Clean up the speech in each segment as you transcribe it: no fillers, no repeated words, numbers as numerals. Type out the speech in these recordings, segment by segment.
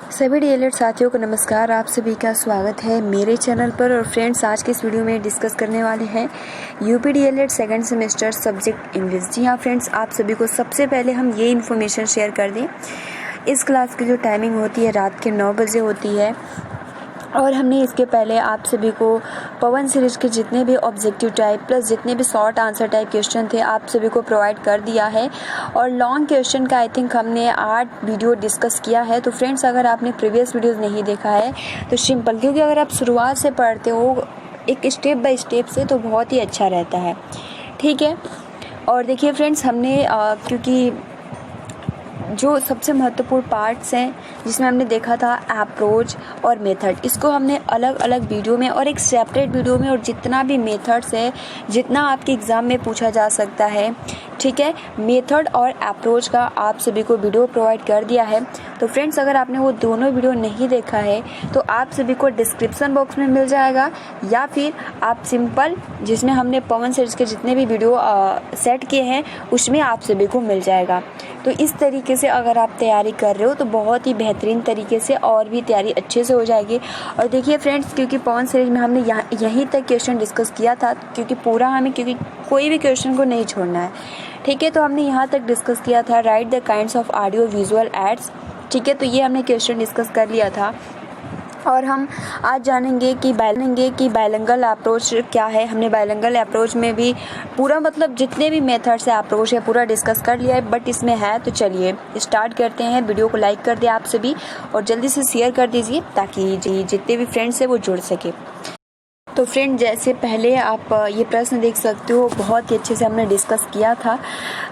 सभी डीएलएड साथियों को नमस्कार। आप सभी का स्वागत है मेरे चैनल पर। और फ्रेंड्स, आज के इस वीडियो में डिस्कस करने वाले हैं UP DElEd second semester subject English. जी हाँ फ्रेंड्स, आप सभी को सबसे पहले हम ये इन्फॉर्मेशन शेयर कर दें, इस क्लास की जो टाइमिंग होती है रात के 9 बजे होती है। और हमने इसके पहले आप सभी को पवन सीरीज के जितने भी ऑब्जेक्टिव टाइप प्लस जितने भी शॉर्ट आंसर टाइप क्वेश्चन थे आप सभी को प्रोवाइड कर दिया है। और लॉन्ग क्वेश्चन का आई थिंक हमने 8 वीडियो डिस्कस किया है। तो फ्रेंड्स, अगर आपने प्रीवियस वीडियोस नहीं देखा है तो सिंपल, क्योंकि अगर आप शुरुआत से पढ़ते हो एक स्टेप बाय स्टेप से तो बहुत ही अच्छा रहता है। ठीक है। और देखिए फ्रेंड्स, हमने क्योंकि जो सबसे महत्वपूर्ण पार्ट्स हैं जिसमें हमने देखा था अप्रोच और मेथड, इसको हमने अलग अलग वीडियो में और एक सेपरेट वीडियो में, और जितना भी मेथड्स है जितना आपके एग्ज़ाम में पूछा जा सकता है, ठीक है, मेथड और अप्रोच का आप सभी को वीडियो प्रोवाइड कर दिया है। तो फ्रेंड्स, अगर आपने वो दोनों वीडियो नहीं देखा है तो आप सभी को डिस्क्रिप्शन बॉक्स में मिल जाएगा, या फिर आप सिंपल जिसमें हमने पवन सीरीज के जितने भी वीडियो सेट किए हैं उसमें आप सभी को मिल जाएगा। तो इस तरीके से अगर आप तैयारी कर रहे हो तो बहुत ही बेहतरीन तरीके से और भी तैयारी अच्छे से हो जाएगी। और देखिए फ्रेंड्स, क्योंकि पवन सीरीज में हमने यहीं तक क्वेश्चन डिस्कस किया था, क्योंकि कोई भी क्वेश्चन को नहीं छोड़ना है। ठीक है। तो हमने यहाँ तक डिस्कस किया था right the kinds of audio visual aids. ठीक है। तो ये हमने क्वेश्चन डिस्कस कर लिया था। और हम आज जानेंगे कि बाइलिंगुअल अप्रोच क्या है। हमने बाइलिंगुअल अप्रोच में भी पूरा मतलब जितने भी मेथड्स है अप्रोच है पूरा डिस्कस कर लिया है, बट इसमें है तो चलिए स्टार्ट करते हैं। वीडियो को लाइक कर दे आप सभी और जल्दी से शेयर कर दीजिए ताकि जितने भी फ्रेंड्स है वो जुड़ सके। तो फ्रेंड, जैसे पहले आप ये प्रश्न देख सकते हो, बहुत ही अच्छे से हमने डिस्कस किया था।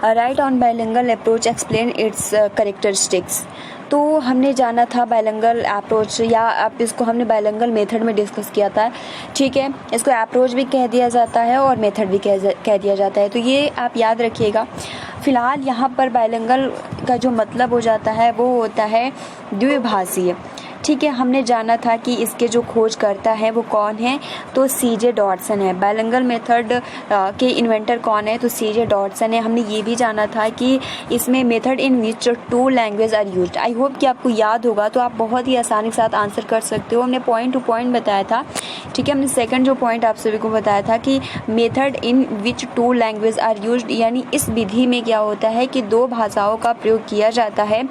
Right on bilingual approach explain it's characteristics. तो हमने जाना था बाइलिंगुअल अप्रोच, या आप इसको हमने बाइलिंगुअल मेथड में डिस्कस किया था। ठीक है। इसको अप्रोच भी कह दिया जाता है और मेथड भी कह दिया जाता है, तो ये आप याद रखिएगा। फिलहाल यहाँ पर बाइलिंगुअल का जो मतलब हो जाता है वो होता है द्विभाषीय। ठीक है। हमने जाना था कि इसके जो खोज करता है वो कौन है, तो सीजे डॉटसन है। बाइलिंगुअल मेथड के इन्वेंटर कौन है, तो सीजे डॉटसन है। हमने ये भी जाना था कि इसमें method in which 2 language are used. I hope कि आपको याद होगा, तो आप बहुत ही आसानी के साथ आंसर कर सकते हो। हमने पॉइंट टू पॉइंट बताया था। ठीक है। हमने सेकंड जो पॉइंट आप सभी को बताया था कि method in which 2 language are used, यानी इस विधि में क्या होता है कि 2 भाषाओं का प्रयोग किया जाता है।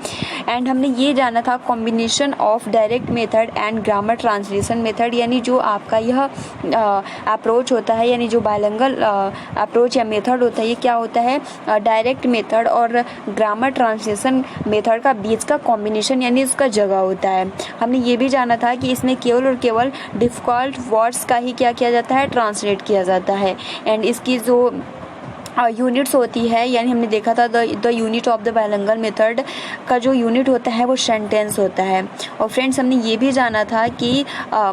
एंड हमने ये जाना था combination of direct method and grammar translation method, यानी जो आपका यह अप्रोच होता है, यानी जो बाइलिंगुअल अप्रोच या मेथड होता है, ये क्या होता है, डायरेक्ट मेथड और ग्रामर ट्रांसलेशन मेथड का बीच का कॉम्बिनेशन, यानी उसका जगह होता है। हमने ये भी जाना था कि इसमें केवल और केवल डिफिकल्ट वर्ड्स का ही क्या किया जाता है, ट्रांसलेट किया जाता है। एंड इसकी जो यूनिट्स होती है, यानी हमने देखा था the unit of the bilingual method का जो यूनिट होता है वो सेंटेंस होता है। और फ्रेंड्स, हमने ये भी जाना था कि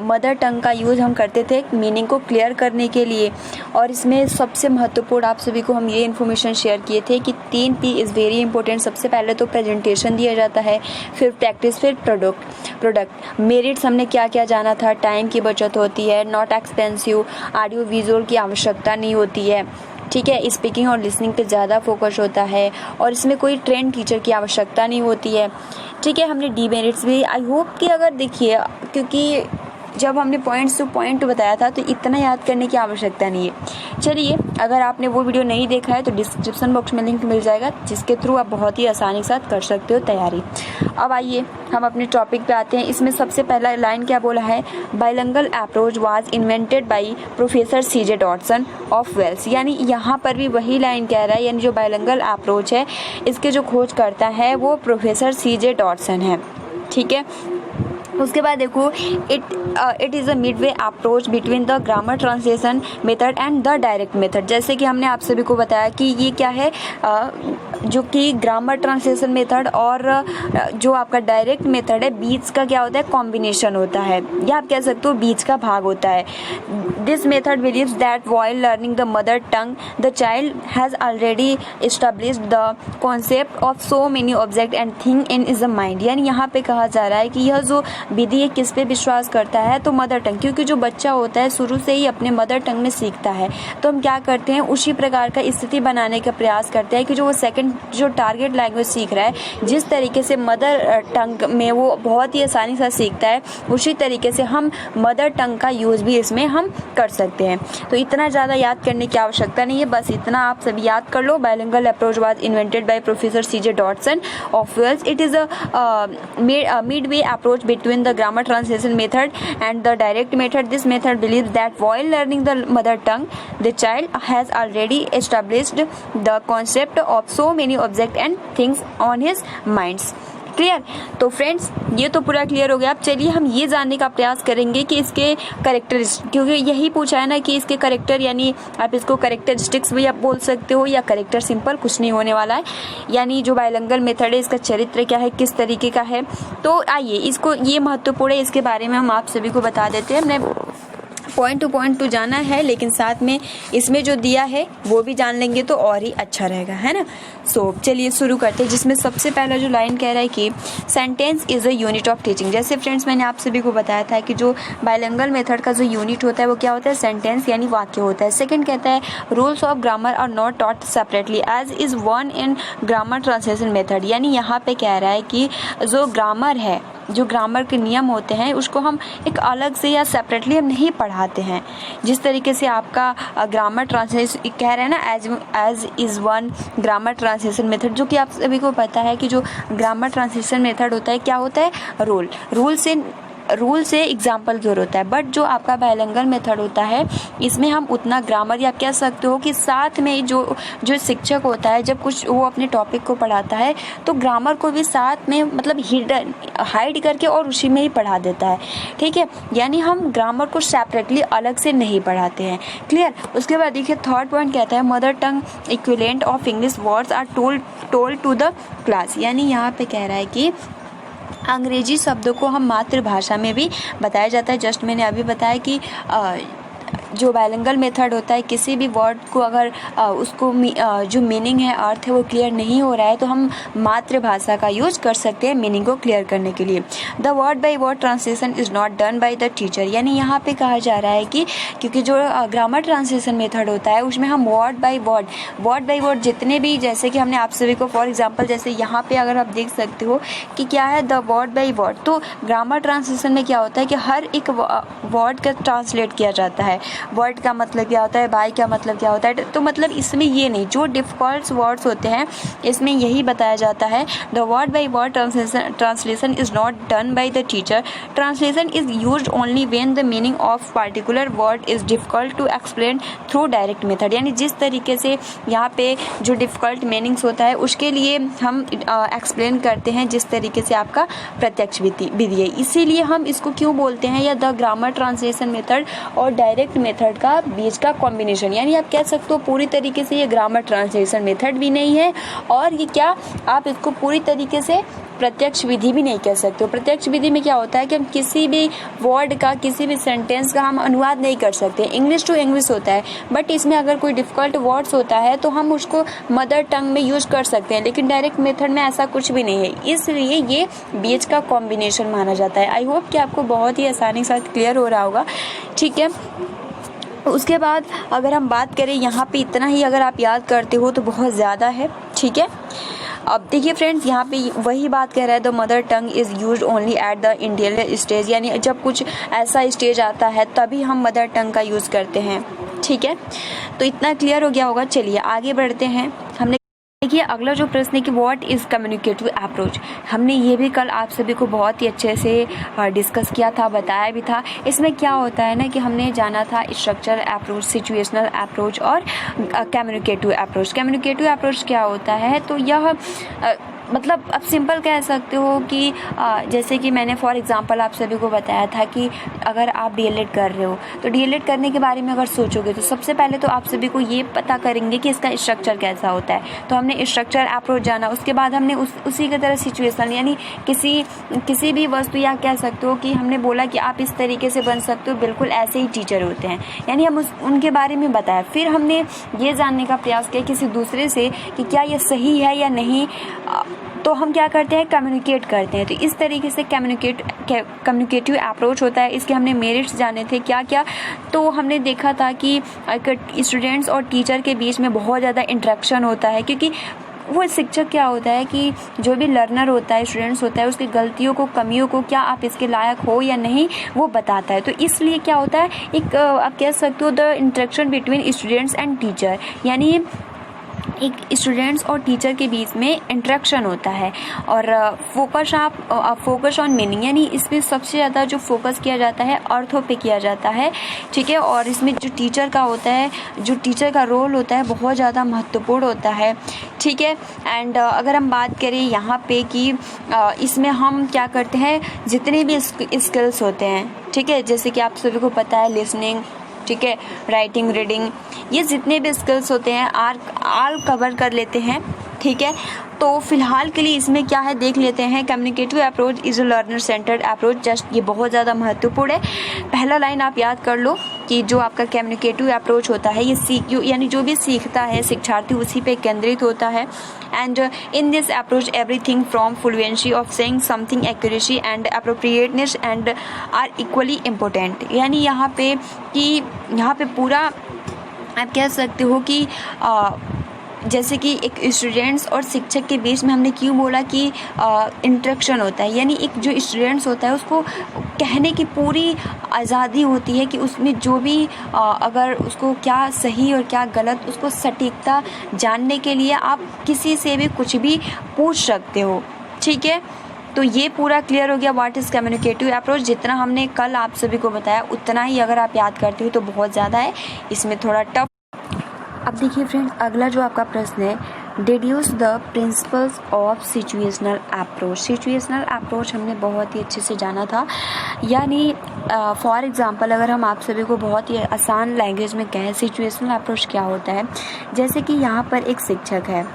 मदर टंग का यूज़ हम करते थे मीनिंग को क्लियर करने के लिए। और इसमें सबसे महत्वपूर्ण आप सभी को हम ये इन्फॉर्मेशन शेयर किए थे कि 3 P इज़ वेरी इंपॉर्टेंट। सबसे पहले तो प्रेजेंटेशन दिया जाता है, फिर प्रैक्टिस, फिर प्रोडक्ट। मेरिट्स हमने क्या क्या जाना था, टाइम की बचत होती है, नॉट एक्सपेंसिव, ऑडियो विजुअल की आवश्यकता नहीं होती है। ठीक है। स्पीकिंग और लिसनिंग पे ज़्यादा फोकस होता है और इसमें कोई ट्रेंड टीचर की आवश्यकता नहीं होती है। ठीक है। हमने डीमेरिट्स भी, आई होप कि अगर देखिए, क्योंकि जब हमने पॉइंट्स टू पॉइंट बताया था तो इतना याद करने की आवश्यकता नहीं है। चलिए, अगर आपने वो वीडियो नहीं देखा है तो डिस्क्रिप्शन बॉक्स में लिंक मिल जाएगा, जिसके थ्रू आप बहुत ही आसानी के साथ कर सकते हो तैयारी। अब आइए हम अपने टॉपिक पे आते हैं। इसमें सबसे पहला लाइन क्या बोला है, bilingual approach was invented by professor CJ Dodson of Wales. यानी यहाँ पर भी वही लाइन कह रहा है, यानी जो बाइलिंगुअल अप्रोच है इसके जो खोज करता है वो प्रोफेसर सीजे डॉटसन है। ठीक है। उसके बाद देखो, it is a Midway approach between the grammar translation method and the direct method. जैसे कि हमने आप सभी को बताया कि ये क्या है, जो कि ग्रामर ट्रांसलेशन मेथड और जो आपका डायरेक्ट मेथड है, बीच का क्या होता है, कॉम्बिनेशन होता है, या आप कह सकते हो बीच का भाग होता है। This method believes that while learning the mother tongue the child has already established the concept of so many object and thing in is the mind. यानी यहाँ पे कहा जा रहा है कि यह जो विधि किस पे विश्वास करता है, तो मदर टंग, क्योंकि जो बच्चा होता है शुरू से ही अपने मदर टंग में सीखता है, तो हम क्या करते हैं, उसी प्रकार का स्थिति बनाने का प्रयास करते हैं कि जो वो सेकंड जो टारगेट लैंग्वेज सीख रहा है, जिस तरीके से मदर टंग में वो बहुत ही आसानी से सीखता है, उसी तरीके से हम मदर टंग का यूज़ भी इसमें हम कर सकते हैं। तो इतना ज़्यादा याद करने की आवश्यकता नहीं है, बस इतना आप सभी याद कर लो। Bilingual approach was invented by professor C.J. Dodson of Wales. It is a midway approach between the grammar translation method and the direct method. This method believes that while learning the mother tongue, the child has already established the concept of so many objects and things on his minds. Clear? तो friends ये तो पूरा clear हो गया। अब चलिए हम ये जानने का प्रयास करेंगे कि इसके करेक्टरिस्टिक, क्योंकि यही पूछा है ना कि इसके करेक्टर, यानी आप इसको करेक्टरिस्टिक्स भी आप बोल सकते हो या करेक्टर, सिंपल कुछ नहीं होने वाला है। यानी जो बाइलिंगुअल मेथड है इसका चरित्र क्या है, किस तरीके का है। तो आइए इसको, ये महत्वपूर्ण है, इसके बारे में हम आप सभी को बता देते हैं। हमने पॉइंट टू पॉइंट तो जाना है, लेकिन साथ में इसमें जो दिया है वो भी जान लेंगे तो और ही अच्छा रहेगा, है ना। सो चलिए शुरू करते हैं, जिसमें सबसे पहला जो लाइन कह रहा है कि sentence is a unit of teaching. जैसे फ्रेंड्स मैंने आप सभी को बताया था कि जो बाइलिंगुअल मेथड का जो यूनिट होता है वो क्या होता है, सेंटेंस यानी वाक्य होता है। सेकंड कहता है rules of grammar are not taught separately as is one in grammar translation method. यानी यहाँ पे कह रहा है कि जो ग्रामर है, जो ग्रामर के नियम होते हैं उसको हम एक अलग से या सेपरेटली हम नहीं पढ़ाते हैं। जिस तरीके से आपका ग्रामर ट्रांसलेशन कह रहे हैं ना, as is one grammar translation method, जो कि आप सभी को पता है कि जो ग्रामर ट्रांसलेशन मेथड होता है क्या होता है, रूल से एग्जाम्पल की ओर होता है। बट जो आपका बाइलिंगुअल मेथड होता है इसमें हम उतना ग्रामर, या कह सकते हो कि साथ में जो शिक्षक होता है जब कुछ वो अपने टॉपिक को पढ़ाता है तो ग्रामर को भी साथ में मतलब हाइड करके और उसी में ही पढ़ा देता है। ठीक है, यानी हम ग्रामर को सेपरेटली अलग से नहीं पढ़ाते हैं। क्लियर? उसके बाद देखिए थर्ड पॉइंट कहता है mother tongue equivalent of English words are told to the class. यानी यहाँ पे कह रहा है कि अंग्रेजी शब्दों को हम मातृभाषा में भी बताया जाता है। जस्ट मैंने अभी बताया कि जो बाइलिंगुअल मेथड होता है, किसी भी वर्ड को अगर उसको जो मीनिंग है, अर्थ है, वो क्लियर नहीं हो रहा है तो हम मातृभाषा का यूज कर सकते हैं मीनिंग को क्लियर करने के लिए। The word by word translation is not done by the teacher. यानी यहाँ पे कहा जा रहा है कि क्योंकि जो ग्रामर ट्रांसलेशन मेथड होता है उसमें हम वर्ड बाय वर्ड जितने भी, जैसे कि हमने आप सभी को फॉर एग्जाम्पल जैसे यहाँ पे अगर आप देख सकते हो कि क्या है द वर्ड बाय वर्ड, तो ग्रामर ट्रांसलेशन में क्या होता है कि हर एक वर्ड का ट्रांसलेट किया जाता है। वर्ड का मतलब क्या होता है, बाय का मतलब क्या होता है। तो मतलब इसमें ये नहीं, जो डिफिकल्ट वर्ड्स होते हैं इसमें यही बताया जाता है the word by word translation is not done by the teacher. Translation is used only when the meaning of particular word is difficult to explain through direct method. यानी जिस तरीके से यहाँ पे जो डिफिकल्ट मीनिंग्स होता है उसके लिए हम एक्सप्लेन करते हैं जिस तरीके से आपका प्रत्यक्ष विधि है, इसीलिए हम इसको क्यों बोलते हैं या द ग्रामर ट्रांसलेशन मेथड और डायरेक्ट मेथड का बीच का कॉम्बिनेशन। यानी आप कह सकते हो पूरी तरीके से ये ग्रामर ट्रांसलेशन मेथड भी नहीं है और ये क्या, आप इसको पूरी तरीके से प्रत्यक्ष विधि भी नहीं कह सकते हो। प्रत्यक्ष विधि में क्या होता है कि हम किसी भी वर्ड का, किसी भी सेंटेंस का हम अनुवाद नहीं कर सकते, इंग्लिश टू इंग्लिश होता है। बट इसमें अगर कोई डिफिकल्ट वर्ड्स होता है तो हम उसको मदर टंग में यूज कर सकते हैं, लेकिन डायरेक्ट मेथड में ऐसा कुछ भी नहीं है, इसलिए ये बीच का कॉम्बिनेशन माना जाता है। आई होप कि आपको बहुत ही आसानी के साथ क्लियर हो रहा होगा। ठीक है, उसके बाद अगर हम बात करें यहाँ पे इतना ही अगर आप याद करते हो तो बहुत ज़्यादा है। ठीक है, अब देखिए फ्रेंड्स यहाँ पे वही बात कह रहा है the mother tongue is used only at the initial stage. यानी जब कुछ ऐसा स्टेज आता है तभी हम मदर टंग का यूज़ करते हैं। ठीक है, तो इतना क्लियर हो गया होगा। चलिए आगे बढ़ते हैं। हमने देखिए अगला जो प्रश्न है कि व्हाट इज़ कम्युनिकेटिव अप्रोच। हमने ये भी कल आप सभी को बहुत ही अच्छे से डिस्कस किया था, बताया भी था। इसमें क्या होता है ना कि हमने जाना था स्ट्रक्चर अप्रोच, सिचुएशनल अप्रोच और कम्युनिकेटिव अप्रोच। कम्युनिकेटिव अप्रोच क्या होता है, तो यह मतलब अब सिंपल कह सकते हो कि जैसे कि मैंने फॉर एग्जांपल आप सभी को बताया था कि अगर आप डीएलएड कर रहे हो तो डीएलएड करने के बारे में अगर सोचोगे तो सबसे पहले तो आप सभी को ये पता करेंगे कि इसका स्ट्रक्चर कैसा होता है। तो हमने स्ट्रक्चर अप्रोच जाना, उसके बाद हमने उसी की तरह सिचुएशन, यानी किसी भी वस्तु या कह सकते हो कि हमने बोला कि आप इस तरीके से बन सकते हो, बिल्कुल ऐसे ही टीचर होते हैं, यानी हम उनके बारे में बताया। फिर हमने ये जानने का प्रयास किया किसी दूसरे से कि क्या ये सही है या नहीं, तो हम क्या करते हैं, कम्युनिकेट करते हैं। तो इस तरीके से कम्युनिकेटिव अप्रोच होता है। इसके हमने मेरिट्स जाने थे क्या क्या, तो हमने देखा था कि स्टूडेंट्स और टीचर के बीच में बहुत ज़्यादा इंटरेक्शन होता है, क्योंकि वो शिक्षक क्या होता है कि जो भी लर्नर होता है, स्टूडेंट्स होता है, उसकी गलतियों को, कमियों को, क्या आप इसके लायक हो या नहीं, वो बताता है। तो इसलिए क्या होता है, एक आप कह सकते हो the interaction between students and teacher, यानी एक स्टूडेंट्स और टीचर के बीच में इंटरेक्शन होता है। और फोकस ऑन मीनिंग, यानी इसमें सबसे ज़्यादा जो फोकस किया जाता है अर्थों पे किया जाता है, ठीक है। और इसमें जो टीचर का होता है, जो टीचर का रोल होता है बहुत ज़्यादा महत्वपूर्ण होता है, ठीक है। एंड अगर हम बात करें यहाँ पे कि इसमें हम क्या करते हैं, जितने भी स्किल्स होते हैं, ठीक है, जैसे कि आप सभी को पता है लिसनिंग, ठीक है, राइटिंग, रीडिंग, ये जितने भी स्किल्स होते हैं आल कवर कर लेते हैं, ठीक है। तो फिलहाल के लिए इसमें क्या है देख लेते हैं। Communicative approach is a learner centred approach, just ये बहुत ज़्यादा महत्वपूर्ण है। पहला लाइन आप याद कर लो कि जो आपका कम्युनिकेटिव अप्रोच होता है ये यानी जो भी सीखता है शिक्षार्थी उसी पे केंद्रित होता है। And in this approach everything from fluency of saying something, accuracy and appropriateness and are equally important, यानी यहाँ पे पूरा आप कह सकते हो कि जैसे कि एक स्टूडेंट्स और शिक्षक के बीच में हमने क्यों बोला कि इंटरेक्शन होता है, यानी एक जो स्टूडेंट्स होता है उसको कहने की पूरी आज़ादी होती है कि उसमें जो भी अगर उसको क्या सही और क्या गलत, उसको सटीकता जानने के लिए आप किसी से भी कुछ भी पूछ सकते हो, ठीक है। तो ये पूरा क्लियर हो गया व्हाट इज़ कम्युनिकेटिव अप्रोच। जितना हमने कल आप सभी को बताया उतना ही अगर आप याद करते हो तो बहुत ज़्यादा है, इसमें थोड़ा टफ। अब देखिए फ्रेंड्स, अगला जो आपका प्रश्न है, deduce the principles of situational approach. Situational approach हमने बहुत ही अच्छे से जाना था, यानी फॉर एग्जांपल अगर हम आप सभी को बहुत ही आसान लैंग्वेज में कहें सिचुएशनल अप्रोच क्या होता है, जैसे कि यहाँ पर एक शिक्षक है,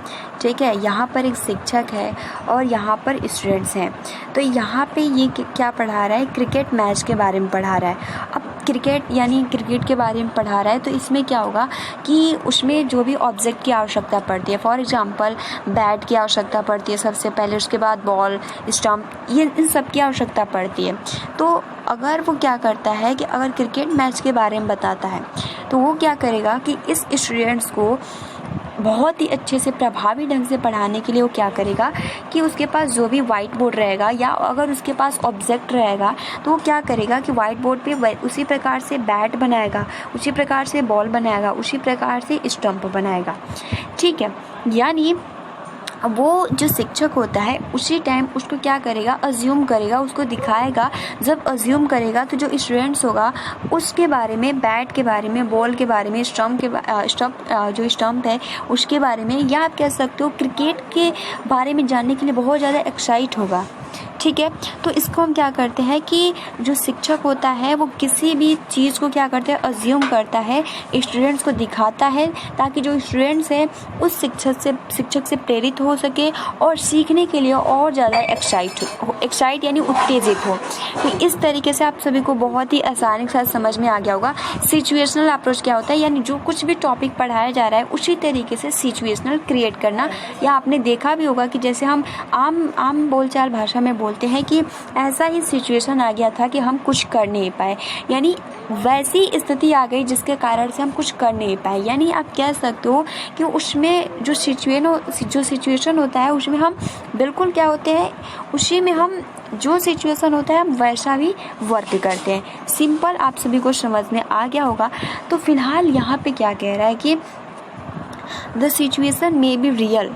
ठीक है, यहाँ पर एक शिक्षक है और यहाँ पर स्टूडेंट्स हैं। तो यहाँ पे ये क्या पढ़ा रहा है, क्रिकेट मैच के बारे में पढ़ा रहा है। अब क्रिकेट यानी क्रिकेट के बारे में पढ़ा रहा है, तो इसमें क्या होगा कि उसमें जो भी ऑब्जेक्ट की आवश्यकता पड़ती है, फॉर एग्जांपल बैट की आवश्यकता पड़ती है सबसे पहले, उसके बाद बॉल, स्टंप, ये इन सब की आवश्यकता पड़ती है। तो अगर वो क्या करता है कि अगर क्रिकेट मैच के बारे में बताता है तो वो क्या करेगा कि इस स्टूडेंट्स को बहुत ही अच्छे से प्रभावी ढंग से पढ़ाने के लिए वो क्या करेगा कि उसके पास जो भी वाइट बोर्ड रहेगा या अगर उसके पास ऑब्जेक्ट रहेगा तो वो क्या करेगा कि वाइट बोर्ड पे उसी प्रकार से बैट बनाएगा, उसी प्रकार से बॉल बनाएगा, उसी प्रकार से स्टंप बनाएगा, ठीक है। यानी वो जो शिक्षक होता है उसी टाइम उसको क्या करेगा, अज्यूम करेगा, उसको दिखाएगा। जब अज्यूम करेगा तो जो स्टूडेंट्स होगा उसके बारे में, बैट के बारे में, बॉल के बारे में, जो स्टंप है उसके बारे में, या आप कह सकते हो क्रिकेट के बारे में जानने के लिए बहुत ज़्यादा एक्साइट होगा, ठीक है। तो इसको हम क्या करते हैं कि जो शिक्षक होता है वो किसी भी चीज़ को क्या करते हैं, अज्यूम करता है, स्टूडेंट्स को दिखाता है ताकि जो स्टूडेंट्स हैं उस शिक्षक से प्रेरित हो सके और सीखने के लिए और ज़्यादा एक्साइट यानी उत्तेजित हो। तो इस तरीके से आप सभी को बहुत ही आसानी के साथ समझ में आ गया होगा सिचुएशनल अप्रोच क्या होता है, यानी जो कुछ भी टॉपिक पढ़ाया जा रहा है उसी तरीके से सिचुएशनल क्रिएट करना। या आपने देखा भी होगा कि जैसे हम आम बोलचाल भाषा में बोलते हैं कि ऐसा ही सिचुएशन आ गया था कि हम कुछ कर नहीं पाए, यानी वैसी स्थिति आ गई जिसके कारण से हम कुछ कर नहीं पाए। यानी आप कह सकते हो कि उसमें जो सिचुएशन होता है उसमें हम बिल्कुल क्या होते हैं, उसी में हम जो सिचुएशन होता है हम वैसा ही वर्क करते हैं। सिंपल आप सभी को समझ में आ गया होगा। तो फिलहाल यहाँ पे क्या कह रहा है कि the situation may be real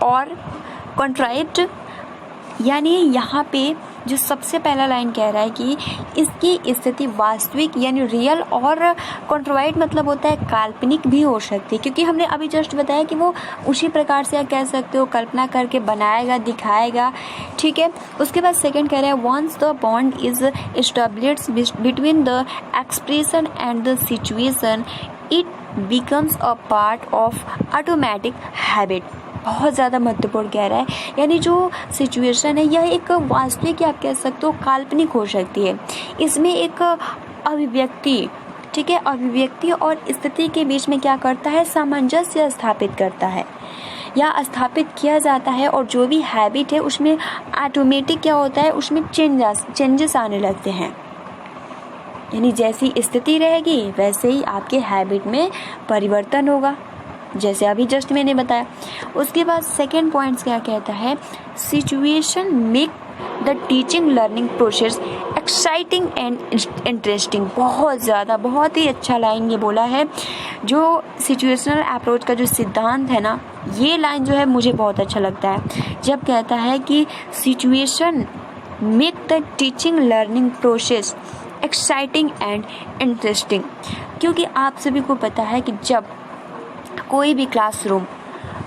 और कॉन्ट्राइट, यानी यहाँ पे जो सबसे पहला लाइन कह रहा है कि इसकी स्थिति वास्तविक यानी रियल और कॉन्ट्रोवर्ट मतलब होता है काल्पनिक भी हो सकती है, क्योंकि हमने अभी जस्ट बताया कि वो उसी प्रकार से कह सकते हो कल्पना करके बनाएगा, दिखाएगा, ठीक है। उसके बाद सेकंड कह रहा है once the bond is established between the expression and the situation it becomes a part of automatic habit. बहुत ज़्यादा महत्वपूर्ण कह रहा है, यानी जो सिचुएशन है यह एक वास्तविक या आप कह सकते हो काल्पनिक हो सकती है। इसमें एक अभिव्यक्ति, ठीक है, अभिव्यक्ति और स्थिति के बीच में क्या करता है, सामंजस्य स्थापित करता है या स्थापित किया जाता है। और जो भी हैबिट है उसमें ऑटोमेटिक क्या होता है, उसमें चेंजेस आने लगते हैं। यानी जैसी स्थिति रहेगी वैसे ही आपके हैबिट में परिवर्तन होगा, जैसे अभी जस्ट मैंने बताया। उसके बाद सेकेंड पॉइंट्स क्या कहता है, situation make the teaching learning process exciting and interesting. बहुत ज़्यादा, बहुत ही अच्छा लाइन ये बोला है। जो सिचुएशनल अप्रोच का जो सिद्धांत है ना, ये लाइन जो है मुझे बहुत अच्छा लगता है, जब कहता है कि situation make the teaching learning process exciting and interesting. क्योंकि आप सभी को पता है कि जब कोई भी क्लासरूम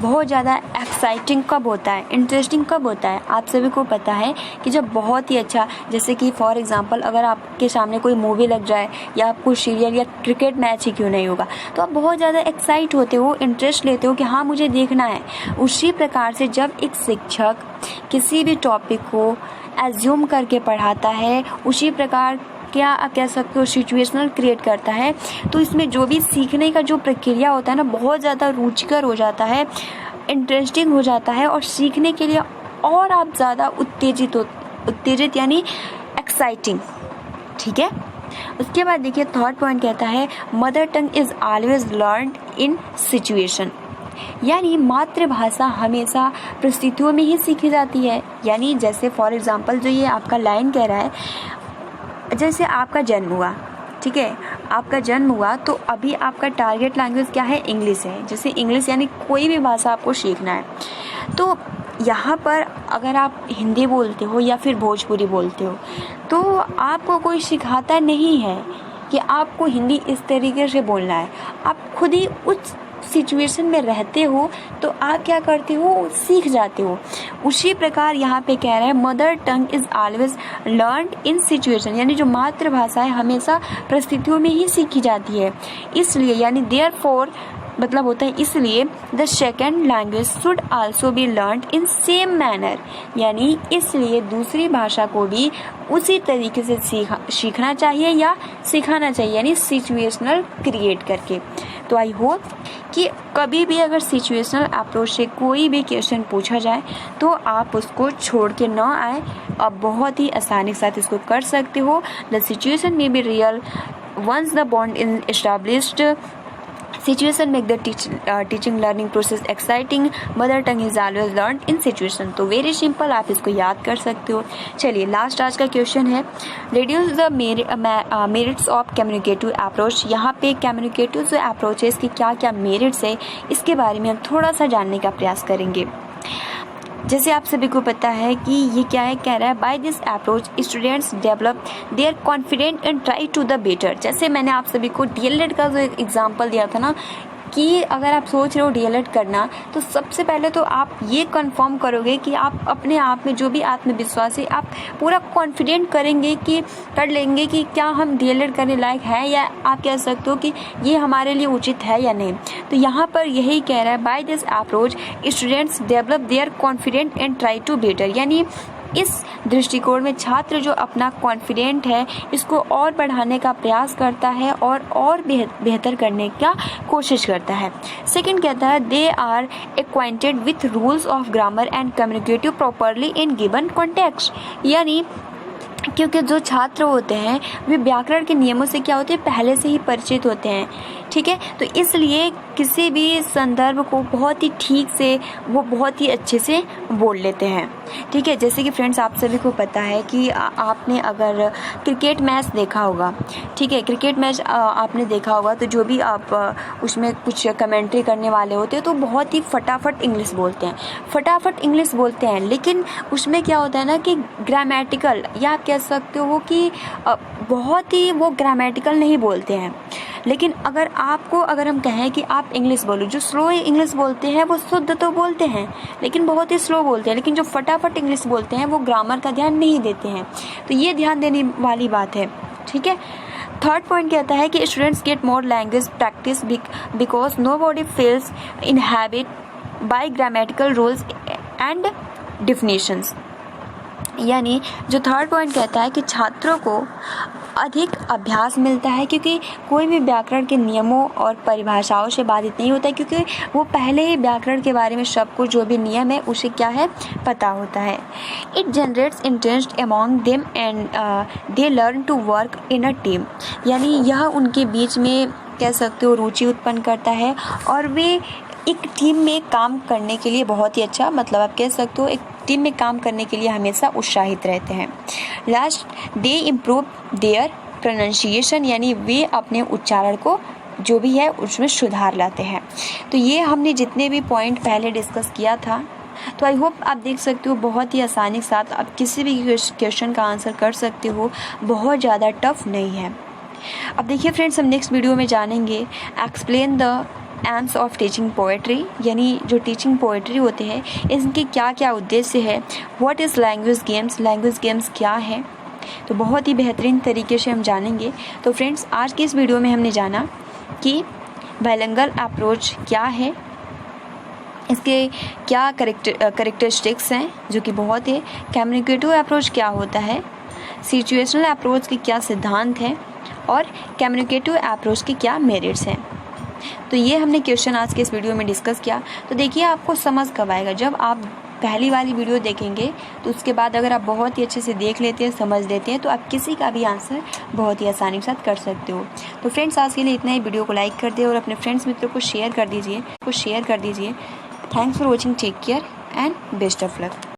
बहुत ज़्यादा एक्साइटिंग कब होता है, इंटरेस्टिंग कब होता है, आप सभी को पता है कि जब बहुत ही अच्छा, जैसे कि फॉर एग्जांपल अगर आपके सामने कोई मूवी लग जाए या आपको सीरियल या क्रिकेट मैच ही क्यों नहीं होगा, तो आप बहुत ज़्यादा एक्साइट होते हो, इंटरेस्ट लेते हो कि हाँ मुझे देखना है। उसी प्रकार से जब एक शिक्षक किसी भी टॉपिक को एज्यूम करके पढ़ाता है, उसी प्रकार क्या आप कह सकते हो सिचुएशनल क्रिएट करता है, तो इसमें जो भी सीखने का जो प्रक्रिया होता है ना, बहुत ज़्यादा रुचिकर हो जाता है, इंटरेस्टिंग हो जाता है और सीखने के लिए और आप ज़्यादा उत्तेजित यानी एक्साइटिंग। ठीक है। उसके बाद देखिए थर्ड पॉइंट कहता है mother tongue is always learned in situation. यानी मातृभाषा हमेशा परिस्थितियों में ही सीखी जाती है। यानी जैसे फॉर एग्जांपल जो ये आपका लाइन कह रहा है, जैसे आपका जन्म हुआ, ठीक है, आपका जन्म हुआ तो अभी आपका टारगेट लैंग्वेज क्या है, इंग्लिश है। जैसे इंग्लिश यानी कोई भी भाषा आपको सीखना है, तो यहाँ पर अगर आप हिंदी बोलते हो या फिर भोजपुरी बोलते हो, तो आपको कोई सिखाता नहीं है कि आपको हिंदी इस तरीके से बोलना है। आप खुद ही उस सिचुएशन में रहते हो तो आप क्या करते हो, सीख जाते हो। उसी प्रकार यहाँ पे कह रहा है mother tongue is always learned in situation. यानी जो मातृभाषा है हमेशा परिस्थितियों में ही सीखी जाती है। इसलिए यानी देयरफॉर मतलब होता है इसलिए the second language should also be learned in same manner. यानी इसलिए दूसरी भाषा को भी उसी तरीके से सीखना चाहिए या सिखाना चाहिए, यानी सिचुएशनल क्रिएट करके। तो आई होप कि कभी भी अगर सिचुएशनल अप्रोच से कोई भी क्वेश्चन पूछा जाए तो आप उसको छोड़ के ना आए, आप बहुत ही आसानी के साथ इसको कर सकते हो। The situation may be real once the bond in established. Situation make the teaching learning process exciting. Mother tongue is always learn in situation. तो वेरी सिंपल, आप इसको याद कर सकते हो। चलिए लास्ट आज का क्वेश्चन है reduce the merits of communicative approach. यहाँ पे कम्युनिकेटिव जो अप्रोचेस की क्या क्या मेरिट्स है इसके बारे में हम थोड़ा सा जानने का प्रयास करेंगे। जैसे आप सभी को पता है कि ये क्या है, कह रहा है by this approach students develop their confident and try to the better. जैसे मैंने आप सभी को डीएलएड का जो एग्जांपल दिया था ना, कि अगर आप सोच रहे हो डीएलएड करना तो सबसे पहले तो आप ये कंफर्म करोगे कि आप अपने आप में जो भी आत्मविश्वास है आप पूरा कॉन्फिडेंट करेंगे कि कर लेंगे कि क्या हम डीएलएड करने लायक है, या आप कह सकते हो कि ये हमारे लिए उचित है या नहीं। तो यहाँ पर यही कह रहा है by this approach students develop their confident and try to better. यानी इस दृष्टिकोण में छात्र जो अपना कॉन्फिडेंट है इसको और बढ़ाने का प्रयास करता है और बेहतर करने का कोशिश करता है। सेकंड कहता है they are acquainted with rules of grammar and communicative properly in given context. यानी क्योंकि जो छात्र होते हैं वे व्याकरण के नियमों से क्या होते हैं, पहले से ही परिचित होते हैं। ठीक है, तो इसलिए किसी भी संदर्भ को बहुत ही ठीक से वो बहुत ही अच्छे से बोल लेते हैं। ठीक है, जैसे कि फ्रेंड्स आप सभी को पता है कि आपने अगर क्रिकेट मैच देखा होगा, ठीक है, क्रिकेट मैच आपने देखा होगा तो जो भी आप उसमें कुछ कमेंट्री करने वाले होते हैं तो बहुत ही फटाफट इंग्लिश बोलते हैं, लेकिन उसमें क्या होता है ना कि ग्रामेटिकल या आप कह सकते हो कि बहुत ही वो ग्रामेटिकल नहीं बोलते हैं। लेकिन अगर हम कहें कि आप इंग्लिश बोलो, जो स्लो इंग्लिश बोलते हैं वो शुद्ध तो बोलते हैं लेकिन बहुत ही स्लो बोलते हैं, लेकिन जो फटाफट इंग्लिश बोलते हैं वो ग्रामर का ध्यान नहीं देते हैं। तो ये ध्यान देने वाली बात है। ठीक है, थर्ड पॉइंट कहता है कि students get more language practice because nobody feels inhabit by grammatical rules and definitions. यानी जो थर्ड पॉइंट कहता है कि छात्रों को अधिक अभ्यास मिलता है, क्योंकि कोई भी व्याकरण के नियमों और परिभाषाओं से बाधित नहीं होता है, क्योंकि वो पहले ही व्याकरण के बारे में सब कुछ जो भी नियम है उसे क्या है पता होता है। It generates interest among them and they learn to work in a team. यानी यह उनके बीच में कह सकते हो रुचि उत्पन्न करता है और वे एक टीम में काम करने के लिए बहुत ही अच्छा, मतलब आप कह सकते हो एक टीम में काम करने के लिए हमेशा उत्साहित रहते हैं। Last they improve their pronunciation, यानी वे अपने उच्चारण को जो भी है उसमें सुधार लाते हैं। तो ये हमने जितने भी पॉइंट पहले डिस्कस किया था, तो आई होप आप देख सकते हो बहुत ही आसानी के साथ आप किसी भी क्वेश्चन का आंसर कर सकते हो, बहुत ज़्यादा टफ नहीं है। अब देखिए फ्रेंड्स, हम नेक्स्ट वीडियो में जानेंगे explain the AIIMS of teaching poetry, यानी जो टीचिंग पोएट्री होते हैं इनके क्या क्या उद्देश्य है। What is language games, language games क्या है, तो बहुत ही बेहतरीन तरीके से हम जानेंगे। तो फ्रेंड्स, आज की इस वीडियो में हमने जाना कि बाइलिंगुअल अप्रोच क्या है, इसके क्या करेक्टरिस्टिक्स हैं जो कि बहुत है, कम्युनिकेटिव अप्रोच क्या होता है, सिचुएशनल अप्रोच के क्या सिद्धांत हैं और कम्युनिकेटिव अप्रोच के क्या मेरिट्स हैं। तो ये हमने क्वेश्चन आज के इस वीडियो में डिस्कस किया। तो देखिए आपको समझ कब आएगा, जब आप पहली वाली वीडियो देखेंगे तो उसके बाद अगर आप बहुत ही अच्छे से देख लेते हैं, समझ लेते हैं, तो आप किसी का भी आंसर बहुत ही आसानी के साथ कर सकते हो। तो फ्रेंड्स, आज के लिए इतना ही। वीडियो को लाइक कर दे और अपने फ्रेंड्स मित्रों को शेयर कर दीजिए। Thanks for watching, take care and best of luck.